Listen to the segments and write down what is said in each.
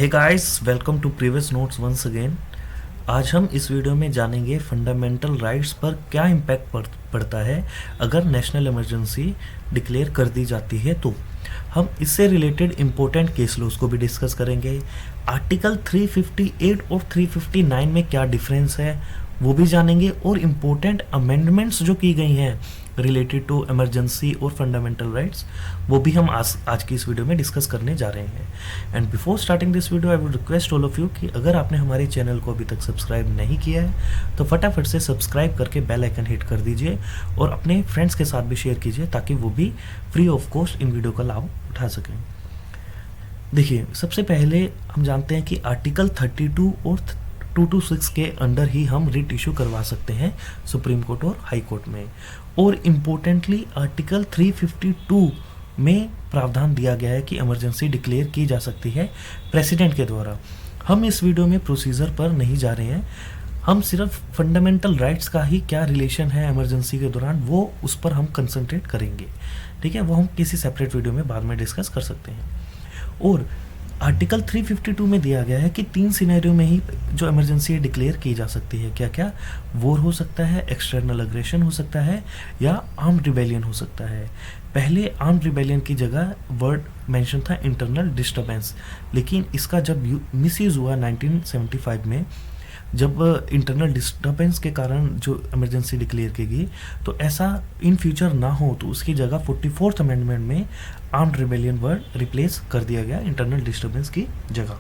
Hey guys, welcome to previous notes once again. आज हम इस वीडियो में जानेंगे फंडामेंटल राइट्स पर क्या इम्पैक्ट पड़ता है अगर नेशनल इमरजेंसी डिक्लेयर कर दी जाती है। तो हम इससे रिलेटेड इम्पोर्टेंट केस लॉज को भी डिस्कस करेंगे। आर्टिकल 358 और 359 में क्या डिफरेंस है वो भी जानेंगे, और इम्पोर्टेंट अमेंडमेंट्स जो की गई हैं रिलेटेड टू इमरजेंसी और फंडामेंटल राइट्स वो भी हम आज की इस वीडियो में डिस्कस करने जा रहे हैं। And before starting this video I would request all of you कि अगर आपने हमारे चैनल को अभी तक सब्सक्राइब नहीं किया है तो फटाफट से सब्सक्राइब करके बेल आइकन हिट कर दीजिए और अपने फ्रेंड्स के साथ भी शेयर कीजिए ताकि वो भी free of cost in video का लाभ उठा सकें। देखिए, सबसे पहले हम जानते हैं कि आर्टिकल 32 और 226 के अंडर ही हम रिट इशू करवा सकते हैं सुप्रीम कोर्ट और हाई कोर्ट में। और इम्पोर्टेंटली आर्टिकल 352 में प्रावधान दिया गया है कि इमरजेंसी डिक्लेयर की जा सकती है प्रेसिडेंट के द्वारा। हम इस वीडियो में प्रोसीजर पर नहीं जा रहे हैं, हम सिर्फ फंडामेंटल राइट्स का ही क्या रिलेशन है इमरजेंसी के दौरान वो उस पर हम कंसंट्रेट करेंगे। ठीक है, वो हम किसी सेपरेट वीडियो में बाद में डिस्कस कर सकते हैं। और आर्टिकल 352 में दिया गया है कि 3 सिनेरियो में ही जो इमरजेंसी डिक्लेयर की जा सकती है। क्या क्या? वॉर हो सकता है, एक्सटर्नल अग्रेशन हो सकता है, या आर्म्ड रिबेलियन हो सकता है। पहले आर्म्ड रिबेलियन की जगह वर्ड मेंशन था इंटरनल डिस्टर्बेंस, लेकिन इसका जब मिसयूज हुआ 1975 में, जब इंटरनल डिस्टर्बेंस के कारण जो इमरजेंसी डिक्लेयर की गई, तो ऐसा इन फ्यूचर ना हो तो उसकी जगह 44th अमेंडमेंट में आर्म्ड रिबेलियन वर्ड रिप्लेस कर दिया गया इंटरनल डिस्टर्बेंस की जगह।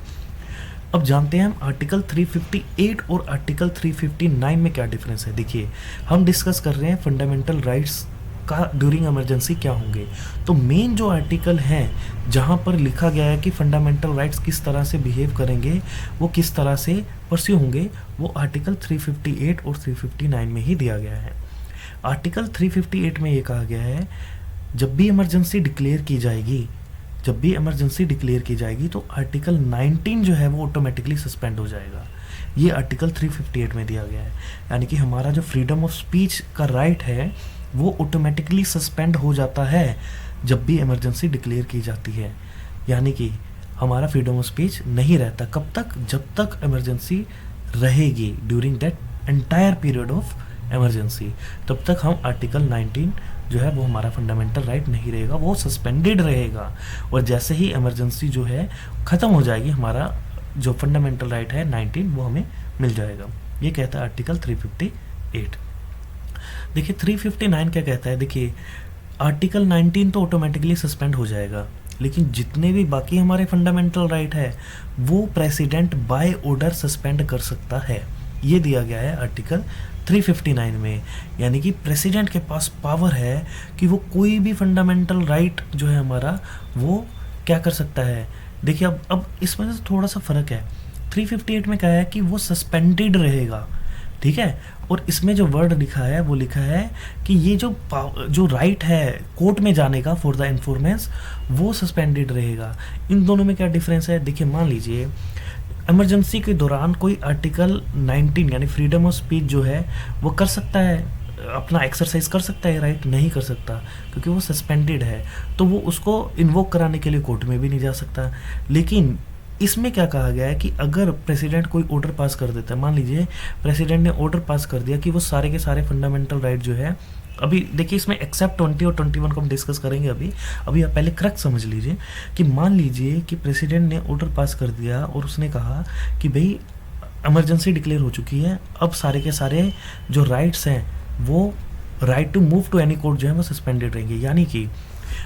अब जानते हैं हम आर्टिकल 358 और आर्टिकल 359 में क्या डिफरेंस है। देखिए, हम डिस्कस कर रहे हैं फंडामेंटल राइट्स का ड्यूरिंग इमरजेंसी क्या होंगे। तो मेन जो आर्टिकल हैं जहां पर लिखा गया है कि फंडामेंटल राइट्स किस तरह से बिहेव करेंगे, वो किस तरह से परस्यू होंगे, वो आर्टिकल 358 और 359 में ही दिया गया है। आर्टिकल 358 में ये कहा गया है जब भी इमरजेंसी डिक्लेयर की जाएगी तो आर्टिकल 19 जो है वो ऑटोमेटिकली सस्पेंड हो जाएगा। ये आर्टिकल 358 में दिया गया है, यानी कि हमारा जो फ्रीडम ऑफ स्पीच का राइट है वो ऑटोमेटिकली सस्पेंड हो जाता है जब भी इमरजेंसी डिक्लेयर की जाती है। यानी कि हमारा फ्रीडम ऑफ स्पीच नहीं रहता। कब तक? जब तक इमरजेंसी रहेगी, during that entire period of emergency, तब तक हम आर्टिकल 19 जो है वो हमारा फंडामेंटल राइट नहीं रहेगा, वो सस्पेंडेड रहेगा। और जैसे ही इमरजेंसी जो है ख़त्म हो जाएगी, हमारा जो फंडामेंटल राइट है 19 वो हमें मिल जाएगा। ये कहता है आर्टिकल 358। देखिए 359 क्या कहता है। देखिए, आर्टिकल 19 तो ऑटोमेटिकली सस्पेंड हो जाएगा, लेकिन जितने भी बाकी हमारे फंडामेंटल राइट है वो प्रेसिडेंट बाय ऑर्डर सस्पेंड कर सकता है। ये दिया गया है आर्टिकल 359 में। यानी कि प्रेसिडेंट के पास पावर है कि वो कोई भी फंडामेंटल राइट जो है हमारा वो क्या कर सकता है। देखिए, अब इसमें से थोड़ा सा फ़र्क है। 358 में कहा है कि वो सस्पेंडेड रहेगा, ठीक है, और इसमें जो वर्ड लिखा है वो लिखा है कि ये जो राइट है कोर्ट में जाने का फॉर द इन्फॉर्मेंस वो सस्पेंडेड रहेगा। इन दोनों में क्या डिफरेंस है? देखिए, मान लीजिए इमरजेंसी के दौरान कोई आर्टिकल 19 यानी फ्रीडम ऑफ स्पीच जो है वो कर सकता है, अपना एक्सरसाइज कर सकता है, राइट नहीं कर सकता क्योंकि वो सस्पेंडेड है, तो वो उसको इन्वोक कराने के लिए कोर्ट में भी नहीं जा सकता। लेकिन इसमें क्या कहा गया है कि अगर प्रेसिडेंट कोई ऑर्डर पास कर देता है, मान लीजिए प्रेसिडेंट ने ऑर्डर पास कर दिया कि वो सारे के सारे फंडामेंटल राइट जो है, अभी देखिए इसमें एक्सेप्ट 20 और 21 को हम डिस्कस करेंगे। अभी आप पहले करेक्ट समझ लीजिए कि मान लीजिए कि प्रेसिडेंट ने ऑर्डर पास कर दिया और उसने कहा कि भाई इमरजेंसी डिक्लेयर हो चुकी है, अब सारे के सारे जो राइट्स हैं वो right to move to any court जो है वो सस्पेंडेड रहेंगे। यानी कि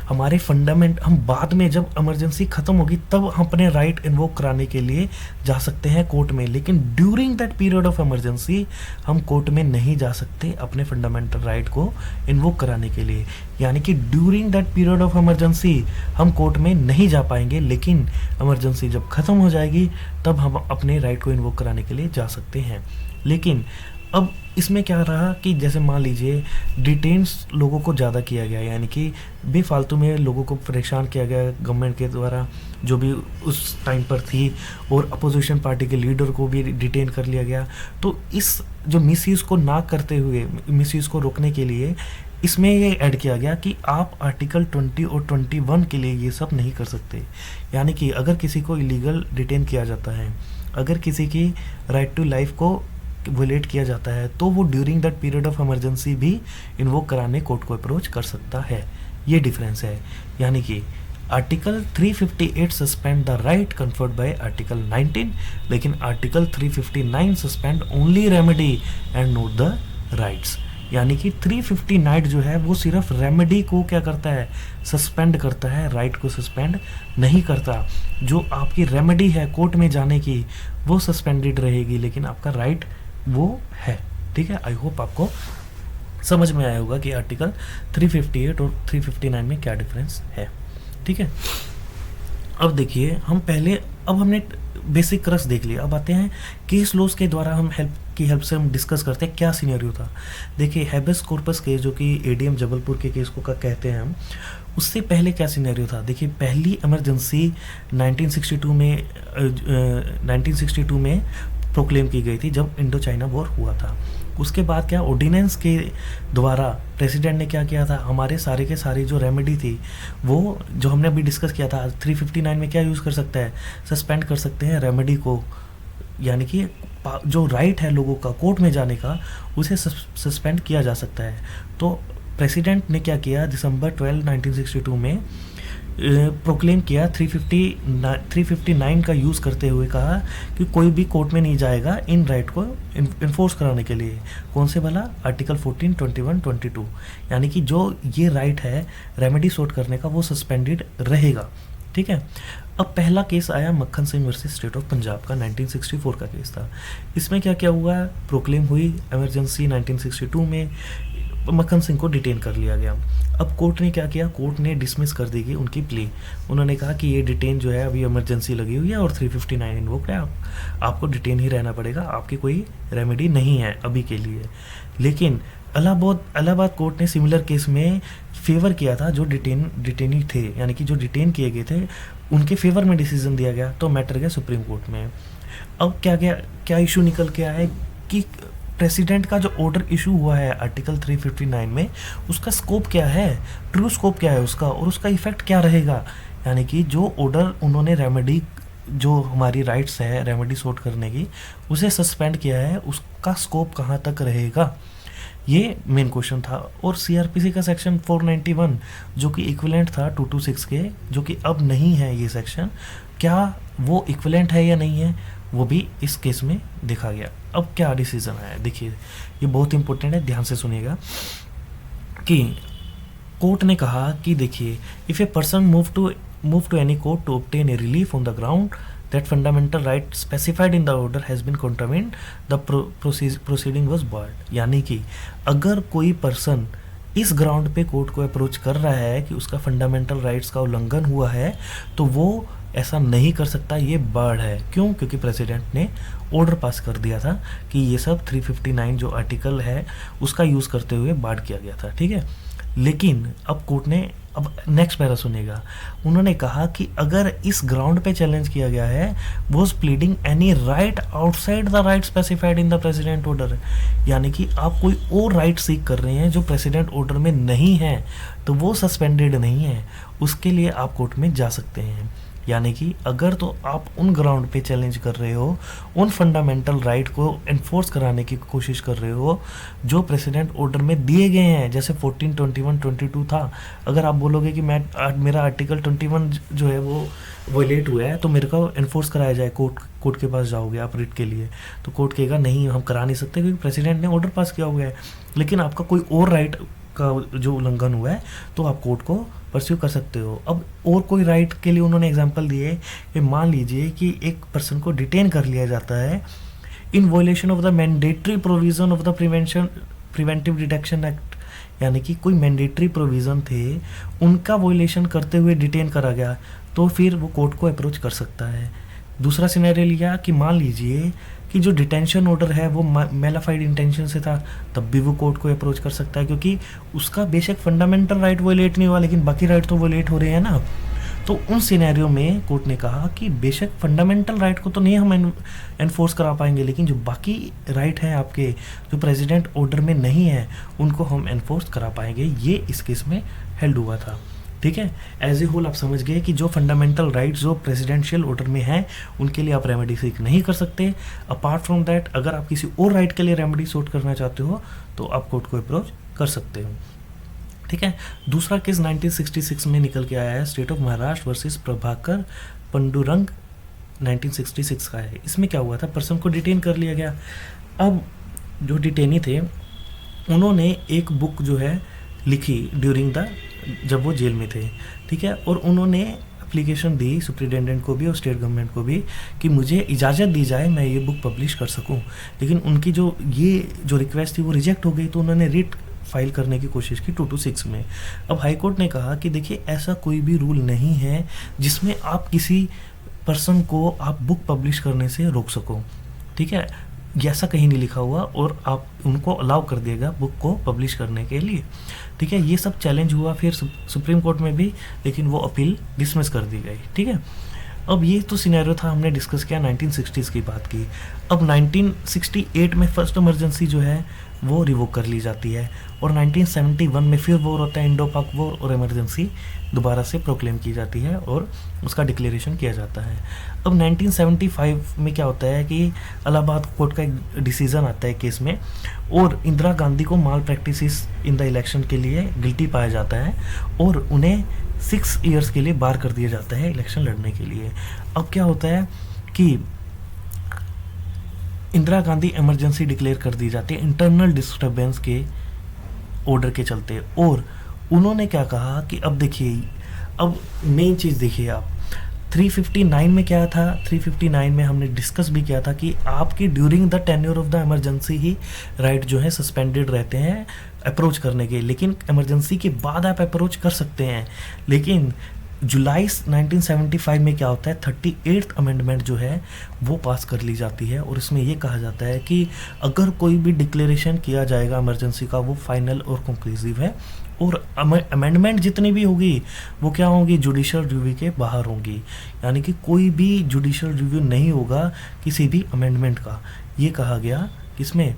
हमारे फंडामेंट हम बाद में जब इमरजेंसी ख़त्म होगी तब हम अपने राइट इन्वोक कराने के लिए जा सकते हैं कोर्ट में, लेकिन during that period of emergency हम कोर्ट में नहीं जा सकते अपने फंडामेंटल राइट को इन्वोक कराने के लिए। यानी कि during that period of emergency हम कोर्ट में नहीं जा पाएंगे, लेकिन इमरजेंसी जब ख़त्म हो जाएगी तब हम अपने राइट को इन्वोक कराने के लिए जा सकते हैं। लेकिन अब इसमें क्या रहा कि जैसे मान लीजिए डिटेन्स लोगों को ज़्यादा किया गया, यानी कि बेफालतू में लोगों को परेशान किया गया गवर्नमेंट के द्वारा जो भी उस टाइम पर थी, और अपोजिशन पार्टी के लीडर को भी डिटेन कर लिया गया। तो इस जो मिसयूज़ को ना करते हुए, मिसयूज़ को रोकने के लिए इसमें ये ऐड किया गया कि आप आर्टिकल 20 और 21 के लिए ये सब नहीं कर सकते। यानी कि अगर किसी को इलीगल डिटेन किया जाता है, अगर किसी की राइट टू लाइफ को वोलेट किया जाता है, तो वो during that period of emergency भी इन्वोक कराने कोर्ट को अप्रोच कर सकता है। ये डिफरेंस है। यानी कि article 358 suspend the right conferred by article 19, लेकिन article 359 suspend only remedy and note the rights. यानी कि 359 जो है वो सिर्फ रेमेडी को क्या करता है, सस्पेंड करता है, राइट को सस्पेंड नहीं करता। जो आपकी रेमेडी है कोर्ट में जाने की वो सस्पेंडेड रहेगी, लेकिन आपका राइट वो है। ठीक है, आई होप आपको समझ में आया होगा कि आर्टिकल 358 और 359 में क्या डिफरेंस है। ठीक है, अब देखिए हम पहले, अब हमने बेसिक क्रक्स देख लिया, अब आते हैं केस लॉज के द्वारा हम हेल्प से हम डिस्कस करते हैं क्या सिनेरियो था। देखिए हैबेस कॉर्पस केस जो कि एडीएम जबलपुर के केस को का कहते हैं हम, उससे पहले क्या सिनेरियो था। देखिए पहली इमरजेंसी 1962 में प्रोक्लेम की गई थी जब इंडो चाइना वॉर हुआ था। उसके बाद क्या ऑर्डिनेंस के द्वारा प्रेसिडेंट ने क्या किया था, हमारे सारे के सारी जो रेमेडी थी वो जो हमने अभी डिस्कस किया था 359 में क्या यूज़ कर सकता है, सस्पेंड कर सकते हैं रेमेडी को। यानी कि जो राइट है लोगों का कोर्ट में जाने का उसे सस्पेंड किया जा सकता है। तो प्रेसिडेंट ने क्या किया, दिसंबर 12, 1962 में प्रोक्लेम किया 359 का यूज़ करते हुए कहा कि कोई भी कोर्ट में नहीं जाएगा इन राइट को इन्फोर्स कराने के लिए। कौन से वाला, आर्टिकल 14, 21, 22। यानी कि जो ये राइट है रेमेडी सोट करने का वो सस्पेंडेड रहेगा। ठीक है, अब पहला केस आया मक्खन Singh versus state of Punjab का, 1964 का केस था। इसमें क्या क्या हुआ, प्रोक्लेम हुई इमरजेंसी 1962 में, मक्खन सिंह को डिटेन कर लिया गया। अब कोर्ट ने क्या किया, कोर्ट ने डिसमिस कर दी गई उनकी प्ली। उन्होंने कहा कि ये डिटेन जो है अभी इमरजेंसी लगी हुई है और 359 इन्वोक्ड है, आपको डिटेन ही रहना पड़ेगा, आपकी कोई रेमेडी नहीं है अभी के लिए। लेकिन इलाहाबाद कोर्ट ने सिमिलर केस में फेवर किया था जो डिटेनी थे, यानी कि जो डिटेन किए गए थे उनके फेवर में डिसीजन दिया गया, तो मैटर गया सुप्रीम कोर्ट में। अब क्या इशू निकल के आया है कि प्रेसिडेंट का जो ऑर्डर इशू हुआ है आर्टिकल 359 में, उसका स्कोप क्या है, ट्रू स्कोप क्या है उसका, और उसका इफेक्ट क्या रहेगा। यानी कि जो ऑर्डर उन्होंने रेमेडी, जो हमारी राइट्स है रेमेडी सोट करने की, उसे सस्पेंड किया है, उसका स्कोप कहाँ तक रहेगा, ये मेन क्वेश्चन था। और सीआरपीसी का सेक्शन 491 जो कि इक्विवेलेंट था 226 के, जो कि अब नहीं है ये सेक्शन, क्या वो इक्विवेलेंट है या नहीं है, वो भी इस केस में देखा गया। अब क्या डिसीजन आया, देखिए ये बहुत इंपॉर्टेंट है, ध्यान से सुनिएगा। कि कोर्ट ने कहा कि देखिए if a person move to any court to obtain a relief on the ground that fundamental right specified in the order has been contravened, the proceeding was barred। यानी कि अगर कोई पर्सन इस ग्राउंड पे कोर्ट को approach कर रहा है कि उसका फंडामेंटल राइट्स का उल्लंघन हुआ है, तो वो ऐसा नहीं कर सकता, ये बार्ड है। क्यों? क्योंकि प्रेसिडेंट ने ऑर्डर पास कर दिया था कि ये सब 359 जो आर्टिकल है उसका यूज़ करते हुए बार्ड किया गया था। ठीक है, लेकिन अब कोर्ट ने, अब नेक्स्ट पैरा सुनेगा, उन्होंने कहा कि अगर इस ग्राउंड पे चैलेंज किया गया है was pleading any right outside the right specified in the president order, यानी कि आप कोई और राइट सीक कर रहे हैं जो प्रेसिडेंट ऑर्डर में नहीं है, तो वो सस्पेंडेड नहीं है, उसके लिए आप कोर्ट में जा सकते हैं। यानी कि अगर तो आप उन ग्राउंड पे चैलेंज कर रहे हो, उन फंडामेंटल राइट को इन्फोर्स कराने की कोशिश कर रहे हो जो प्रेसिडेंट ऑर्डर में दिए गए हैं, जैसे 14, 21, 22 था। अगर आप बोलोगे कि मेरा आर्टिकल 21 जो है वो वायलेट हुआ है तो मेरे को इन्फोर्स कराया जाए, कोर्ट के पास जाओगे आप रिट के लिए, तो कोर्ट कहेगा नहीं हम करा नहीं सकते क्योंकि प्रेसिडेंट ने ऑर्डर पास किया हुआ है। लेकिन आपका कोई और राइट का जो उल्लंघन हुआ है तो आप कोर्ट को परस्यू कर सकते हो। अब और कोई राइट के लिए उन्होंने एग्जांपल दिए कि मान लीजिए कि एक पर्सन को डिटेन कर लिया जाता है in violation of the mandatory provision of the preventive detection act, यानी कि कोई मैंडेटरी प्रोविज़न थे उनका वायलेशन करते हुए डिटेन करा गया, तो फिर वो कोर्ट को अप्रोच कर सकता है। दूसरा सिनेरियो लिया कि मान लीजिए कि जो डिटेंशन ऑर्डर है वो मेलाफाइड इंटेंशन से था, तब भी वो कोर्ट को अप्रोच कर सकता है क्योंकि उसका बेशक फंडामेंटल राइट वायलेट नहीं हुआ लेकिन बाकी राइट तो वायलेट हो रहे हैं ना। तो उन सिनेरियो में कोर्ट ने कहा कि बेशक फंडामेंटल राइट को तो नहीं हम एनफोर्स करा पाएंगे, लेकिन जो बाकी राइट हैं आपके जो प्रेसिडेंट ऑर्डर में नहीं है उनको हम एनफोर्स करा पाएंगे। ये इस केस में हेल्ड हुआ था। ठीक है, एज ए होल आप समझ गए कि जो फंडामेंटल राइट्स जो प्रेसिडेंशियल ऑर्डर में हैं उनके लिए आप रेमेडी सीख नहीं कर सकते। अपार्ट फ्रॉम दैट अगर आप किसी और राइट के लिए रेमेडी सूट करना चाहते हो तो आप कोर्ट को अप्रोच कर सकते हो। ठीक है, दूसरा केस 1966 में निकल के आया है, state of Maharashtra versus Prabhakar Pandurang 1966 का है। इसमें क्या हुआ था, पर्सन को डिटेन कर लिया गया। अब जो डिटेनी थे उन्होंने एक बुक जो है लिखी ड्यूरिंग द जब वो जेल में थे। ठीक है, और उन्होंने एप्लीकेशन दी सुप्रिटेंडेंट को भी और स्टेट गवर्नमेंट को भी कि मुझे इजाज़त दी जाए मैं ये बुक पब्लिश कर सकूं, लेकिन उनकी जो रिक्वेस्ट थी वो रिजेक्ट हो गई। तो उन्होंने रिट फाइल करने की कोशिश की 226 में। अब हाई कोर्ट ने कहा कि देखिए ऐसा कोई भी रूल नहीं है जिसमें आप किसी पर्सन को आप बुक पब्लिश करने से रोक सको। ठीक है, ऐसा कहीं नहीं लिखा हुआ और आप उनको अलाउ कर दिएगा बुक को पब्लिश करने के लिए। ठीक है, ये सब चैलेंज हुआ फिर सुप्रीम कोर्ट में भी, लेकिन वो अपील डिसमिस कर दी गई। ठीक है, अब ये तो सिनेरियो था, हमने डिस्कस किया 1960s की बात की। अब 1968 में फर्स्ट इमरजेंसी जो है वो रिवोक कर ली जाती है और 1971 में फिर वॉर होता है, इंडो पाक वॉर, और इमरजेंसी दोबारा से प्रोक्लेम की जाती है और उसका डिक्लेरेशन किया जाता है। अब 1975 में क्या होता है कि इलाहाबाद कोर्ट का एक डिसीज़न आता है केस में, और इंदिरा गांधी को माल प्रैक्टिसेस इन द इलेक्शन के लिए गिल्टी पाया जाता है और उन्हें 6 ईयर्स के लिए बार कर दिया जाता है इलेक्शन लड़ने के लिए। अब क्या होता है कि इंदिरा गांधी इमरजेंसी डिक्लेयर कर दी जाती है इंटरनल डिस्टर्बेंस के ऑर्डर के चलते, और उन्होंने क्या कहा कि अब देखिए, अब मेन चीज़ देखिए आप 359 में क्या था, 359 में हमने डिस्कस भी किया था कि आपकी during the tenure of the emergency he right जो है सस्पेंडेड रहते हैं अप्रोच करने के, लेकिन इमरजेंसी के बाद आप अप्रोच कर सकते हैं। लेकिन जुलाई 1975 में क्या होता है, 38th अमेंडमेंट जो है वो पास कर ली जाती है और इसमें ये कहा जाता है कि अगर कोई भी डिक्लेरेशन किया जाएगा इमरजेंसी का वो फाइनल और कंक्लूसिव है, और अमेंडमेंट जितनी भी होगी वो क्या होंगी, जुडिशियल रिव्यू के बाहर होंगी, यानी कि कोई भी जुडिशियल रिव्यू नहीं होगा किसी भी अमेंडमेंट का। ये कहा गया किसमें,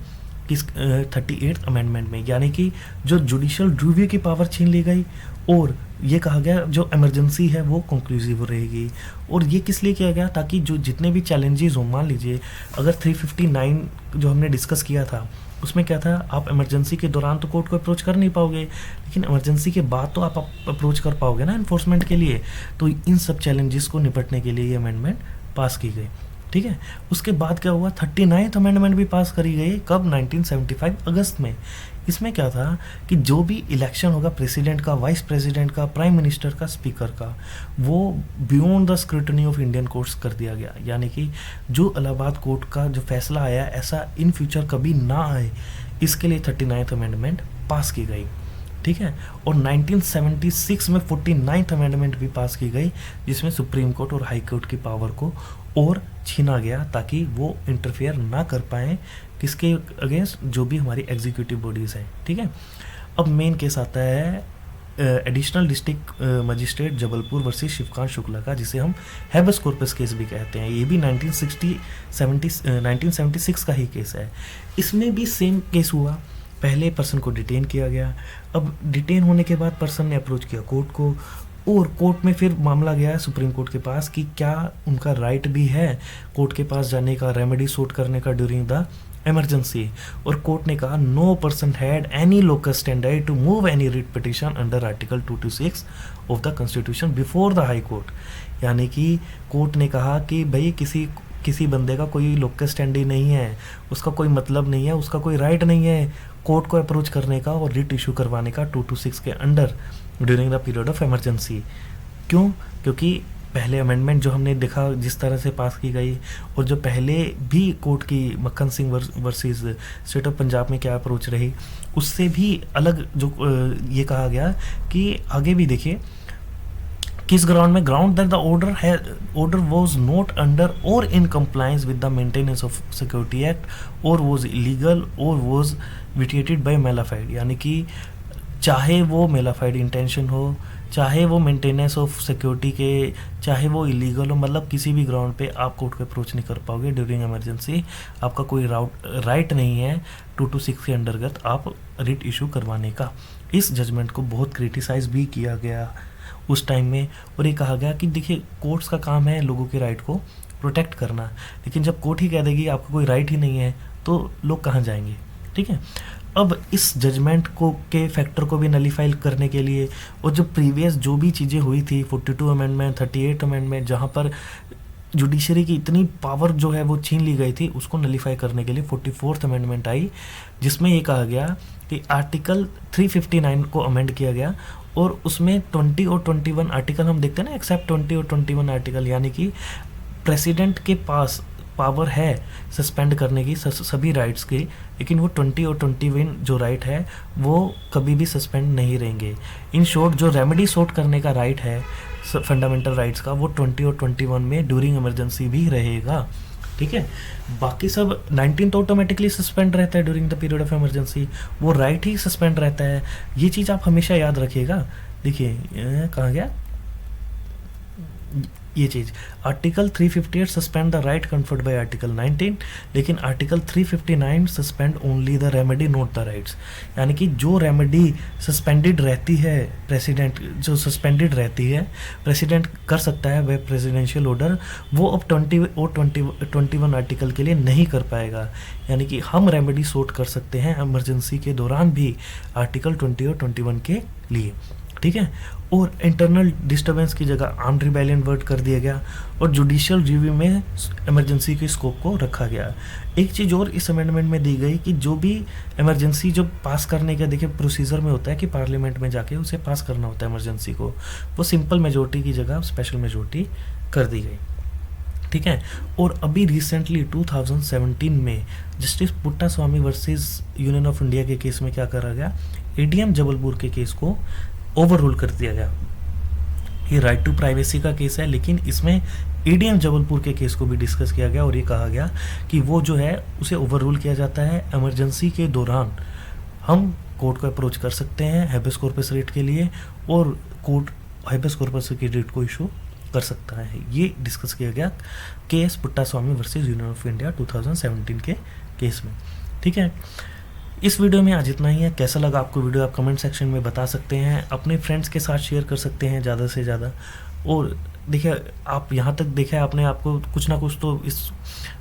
38th अमेंडमेंट में, यानी कि जो जुडिशियल रिव्यू की पावर छीन ली गई और ये कहा गया जो इमरजेंसी है वो कंक्लूसिव रहेगी। और ये किस लिए किया गया, ताकि जो जितने भी चैलेंजेस हों, मान लीजिए अगर 359 जो हमने डिस्कस किया था उसमें क्या था, आप इमरजेंसी के दौरान तो कोर्ट को अप्रोच कर नहीं पाओगे, लेकिन इमरजेंसी के बाद तो आप अप्रोच कर पाओगे ना इन्फोर्समेंट के लिए। तो इन सब चैलेंजेस को निपटने के लिए ये अमेंडमेंट पास की गई। ठीक है, उसके बाद क्या हुआ, 39th अमेंडमेंट भी पास करी गई, कब, 1975 अगस्त में। इसमें क्या था कि जो भी इलेक्शन होगा प्रेसिडेंट का, वाइस प्रेसिडेंट का, प्राइम मिनिस्टर का, स्पीकर का, वो beyond the scrutiny of Indian courts कर दिया गया, यानी कि जो इलाहाबाद कोर्ट का जो फैसला आया ऐसा इन फ्यूचर कभी ना आए, इसके लिए 39th अमेंडमेंट पास की गई। ठीक है, और 1976 में 49th अमेंडमेंट भी पास की गई, जिसमें सुप्रीम कोर्ट और हाई कोर्ट की पावर को और छीना गया ताकि वो इंटरफेयर ना कर पाएँ किसके अगेंस्ट, जो भी हमारी एग्जीक्यूटिव बॉडीज़ हैं। ठीक है, अब मेन केस आता है additional district magistrate Jabalpur versus Shivkant Shukla का, जिसे हम हैबस कॉर्पस केस भी कहते हैं। ये भी 1976 का ही केस है। इसमें भी सेम केस हुआ, पहले पर्सन को डिटेन किया गया, अब डिटेन होने के बाद पर्सन ने अप्रोच किया कोर्ट को, और कोर्ट में फिर मामला गया सुप्रीम कोर्ट के पास कि क्या उनका राइट भी है कोर्ट के पास जाने का, रेमेडी सूट करने का ड्यूरिंग द इमरजेंसी। और कोर्ट ने कहा no person had any locus standard to move any writ petition under article 226 of the constitution before the high court, यानी कि कोर्ट ने कहा कि भाई किसी बंदे का कोई लोकस स्टैंडी नहीं है, उसका कोई मतलब नहीं है, उसका कोई राइट नहीं है कोर्ट को अप्रोच करने का और रिट इशू करवाने का 226 के under during the period of emergency. क्यों, क्योंकि पहले अमेंडमेंट जो हमने देखा जिस तरह से पास की गई, और जो पहले भी कोर्ट की मक्खन Singh versus state of Punjab में क्या अप्रोच रही, उससे भी अलग जो ये कहा गया कि आगे भी देखिए किस ग्राउंड में, ground that the order was not under और in compliance with the maintenance of security act और वाज इलीगल और वाज विटिएटेड बाय मेलाफाइड, यानी कि चाहे वो मेलाफाइड इंटेंशन हो चाहे वो मेंटेनेंस ऑफ सिक्योरिटी के, चाहे वो इलीगल हो, मतलब किसी भी ग्राउंड पे आप कोर्ट को अप्रोच नहीं कर पाओगे ड्यूरिंग इमरजेंसी। आपका कोई राइट नहीं है 226 के अंतर्गत आप रिट इशू करवाने का। इस जजमेंट को बहुत क्रिटिसाइज भी किया गया उस टाइम में, और ये कहा गया कि देखिए कोर्ट्स का काम है लोगों के राइट को प्रोटेक्ट करना, लेकिन जब कोर्ट ही कह देगी आपका कोई राइट ही नहीं है तो लोग कहाँ जाएंगे। ठीक है, अब इस जजमेंट को के फैक्टर को भी नलीफाई करने के लिए, और जो प्रीवियस जो भी चीज़ें हुई थी 42 अमेंडमेंट, 38 अमेंडमेंट, जहाँ पर जुडिशरी की इतनी पावर जो है वो छीन ली गई थी, उसको नलीफाई करने के लिए 44th अमेंडमेंट आई, जिसमें ये कहा गया कि आर्टिकल 359 को अमेंड किया गया, और उसमें 20 और 21 आर्टिकल हम देखते हैं ना, एक्सेप्ट 20 और 21 आर्टिकल, यानी कि प्रेसिडेंट के पास पावर है सस्पेंड करने की सभी राइट्स की, लेकिन वो 20 और 21 जो राइट है वो कभी भी सस्पेंड नहीं रहेंगे। इन शॉर्ट जो रेमेडी सॉर्ट करने का राइट है फंडामेंटल राइट्स का, वो 20 और 21 में ड्यूरिंग इमरजेंसी भी रहेगा। ठीक है, बाकी सब 19 तो ऑटोमेटिकली सस्पेंड रहता है during the period of emergency, वो राइट ही सस्पेंड रहता है। ये चीज़ आप हमेशा याद रखिएगा। देखिए कहाँ गया ये चीज़, article 358 suspend the right conferred by article 19, लेकिन article 359 suspend only the remedy not the rights. यानी कि जो रेमेडी सस्पेंडेड रहती है, प्रेसिडेंट जो सस्पेंडेड रहती है प्रेसिडेंट कर सकता है वह प्रेसिडेंशियल ऑर्डर, वो अब 20 और 21 आर्टिकल के लिए नहीं कर पाएगा। यानी कि हम रेमेडी सोट कर सकते हैं इमरजेंसी के दौरान भी आर्टिकल 20 और 21 के लिए। ठीक है, और इंटरनल डिस्टर्बेंस की जगह आर्म्ड रिबेलियन वर्ड कर दिया गया, और जुडिशियल रिव्यू में इमरजेंसी के स्कोप को रखा गया। एक चीज़ और इस अमेंडमेंट में दी गई कि जो भी इमरजेंसी जो पास करने का देखिए प्रोसीजर में होता है कि पार्लियामेंट में जाके उसे पास करना होता है इमरजेंसी को, वो सिंपल मेजोरिटी की जगह स्पेशल मेजोरिटी कर दी गई। ठीक है, और अभी रिसेंटली 2017 में justice पुट्टा Swami versus union of India के केस में क्या करा गया, एडीएम जबलपुर के केस को ओवर रूल कर दिया गया। ये राइट टू प्राइवेसी का केस है, लेकिन इसमें एडीएम जबलपुर के केस को भी डिस्कस किया गया, और ये कहा गया कि वो जो है उसे ओवर रूल किया जाता है। इमरजेंसी के दौरान हम कोर्ट को अप्रोच कर सकते हैं हैबेस कॉर्पस रिट के लिए, और कोर्ट हैबेस कॉर्पस की रिट को इशू कर सकता है। ये डिस्कस किया गया K S Puttaswamy versus union of India 2017 के केस में। ठीक है, इस वीडियो में आज इतना ही है। कैसा लगा आपको वीडियो आप कमेंट सेक्शन में बता सकते हैं, अपने फ्रेंड्स के साथ शेयर कर सकते हैं ज़्यादा से ज़्यादा। और देखिए आप यहाँ तक देखा आपने, आपको कुछ ना कुछ तो इस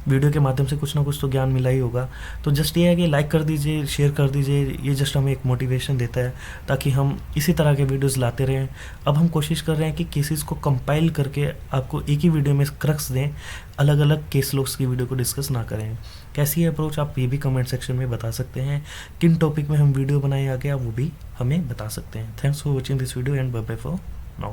वीडियो के माध्यम से कुछ ना कुछ तो ज्ञान मिला ही होगा। तो जस्ट ये है कि लाइक कर दीजिए, शेयर कर दीजिए, ये जस्ट हमें एक मोटिवेशन देता है ताकि हम इसी तरह के वीडियोस लाते रहें। अब हम कोशिश कर रहे हैं कि केसेस को कंपाइल करके आपको एक ही वीडियो में क्रक्स दें, अलग अलग केस लॉस की वीडियो को डिस्कस ना करें। कैसी है अप्रोच आप ये भी कमेंट सेक्शन में बता सकते हैं। किन टॉपिक में हम वीडियो बनाए आगे आप वो भी हमें बता सकते हैं। Thanks for watching this video and bye bye for